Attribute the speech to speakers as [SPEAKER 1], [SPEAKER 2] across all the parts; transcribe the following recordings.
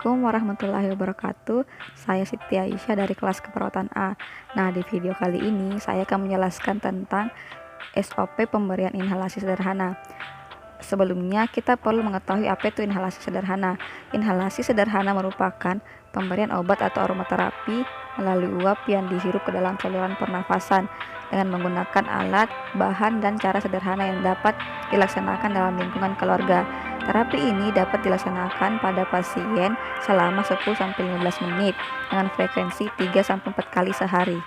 [SPEAKER 1] Assalamualaikum warahmatullahi wabarakatuh. Saya Siti Aisyah dari kelas keperawatan A. Nah, di video kali ini saya akan menjelaskan tentang SOP pemberian inhalasi sederhana. Sebelumnya, kita perlu mengetahui apa itu inhalasi sederhana. Inhalasi sederhana merupakan pemberian obat atau aromaterapi melalui uap yang dihirup ke dalam saluran pernafasan dengan menggunakan alat, bahan, dan cara sederhana yang dapat dilaksanakan dalam lingkungan keluarga. Terapi ini dapat dilaksanakan pada pasien selama 10-15 menit dengan frekuensi 3-4 kali sehari.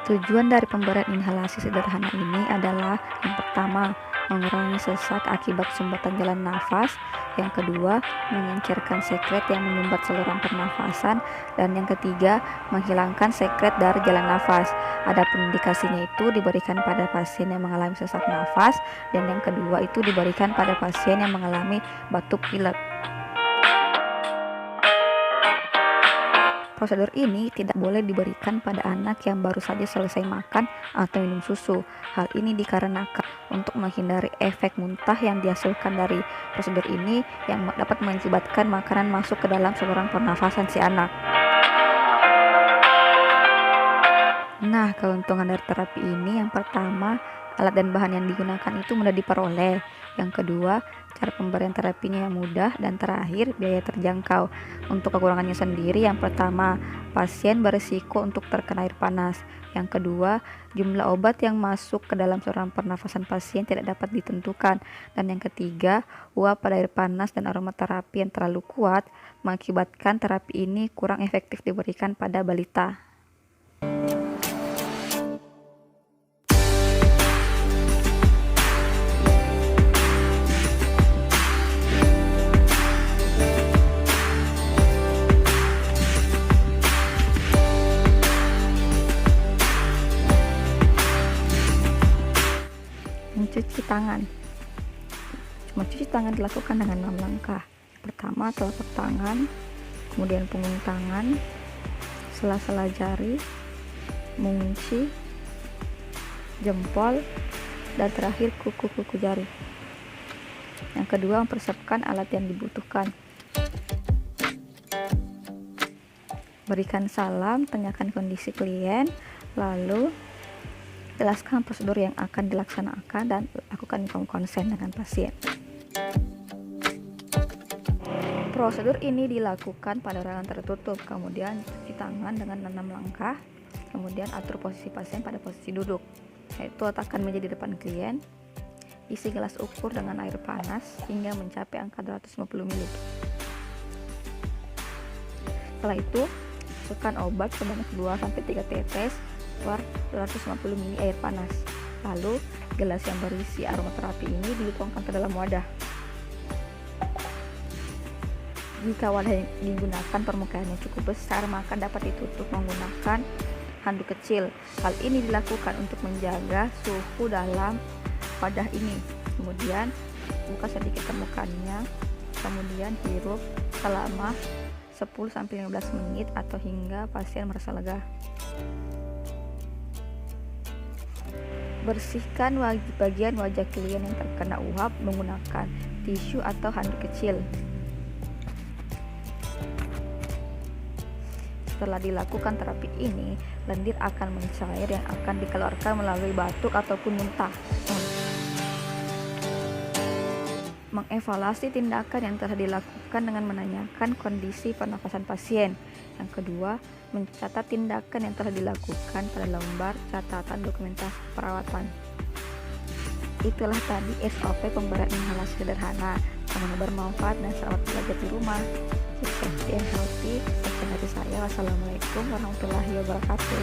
[SPEAKER 1] Tujuan dari pemberian inhalasi sederhana ini adalah yang pertama, mengurangi sesak akibat sumbatan jalan nafas, yang kedua, mengencerkan sekret yang menyumbat saluran pernafasan, dan yang ketiga, menghilangkan sekret dari jalan nafas. Adapun indikasinya itu diberikan pada pasien yang mengalami sesak nafas, dan yang kedua itu diberikan pada pasien yang mengalami batuk pilek. Prosedur ini tidak boleh diberikan pada anak yang baru saja selesai makan atau minum susu. Hal ini dikarenakan untuk menghindari efek muntah yang dihasilkan dari prosedur ini yang dapat mengakibatkan makanan masuk ke dalam saluran pernafasan si anak. Nah, keuntungan dari terapi ini yang pertama, alat dan bahan yang digunakan itu mudah diperoleh. Yang kedua, cara pemberian terapinya yang mudah, dan terakhir, biaya terjangkau. Untuk kekurangannya sendiri, yang pertama, pasien berisiko untuk terkena air panas. Yang kedua, jumlah obat yang masuk ke dalam saluran pernafasan pasien tidak dapat ditentukan. Dan yang ketiga, uap pada air panas dan aromaterapi yang terlalu kuat mengakibatkan terapi ini kurang efektif diberikan pada balita. Mencuci tangan. Mencuci tangan dilakukan dengan 6 langkah. Pertama, telapak tangan, kemudian punggung tangan, sela-sela jari, mengunci, jempol, dan terakhir kuku-kuku jari. Yang kedua, mempersiapkan alat yang dibutuhkan. Berikan salam, tanyakan kondisi klien, lalu jelaskan prosedur yang akan dilaksanakan dan lakukan konsen dengan pasien. Prosedur ini dilakukan pada ruangan tertutup, kemudian cuci tangan dengan 6 langkah, kemudian atur posisi pasien pada posisi duduk, yaitu letakkan meja di depan klien, isi gelas ukur dengan air panas hingga mencapai angka 250 ml. Setelah itu, masukkan obat sebanyak 2-3 tetes per 250 ml air panas. Lalu, gelas yang berisi aromaterapi ini dituangkan ke dalam wadah. Jika wadah yang digunakan permukaannya cukup besar, maka dapat ditutup menggunakan handuk kecil. Hal ini dilakukan untuk menjaga suhu dalam wadah ini. Kemudian, buka sedikit permukaannya, kemudian hirup selama 10-15 menit atau hingga pasien merasa lega. Bersihkan bagian wajah klien yang terkena uap menggunakan tisu atau handuk kecil. Setelah dilakukan terapi ini, lendir akan mencair yang akan dikeluarkan melalui batuk ataupun muntah. Mengevaluasi tindakan yang telah dilakukan dengan menanyakan kondisi pernafasan pasien. Yang kedua, mencatat tindakan yang telah dilakukan pada lembar catatan dokumentasi perawatan. Itulah tadi SOP pemberian inhalasi sederhana. Semoga bermanfaat dan selamat belajar di rumah. Sukses and healthy. Sekian dari saya. Wassalamualaikum warahmatullahi wabarakatuh.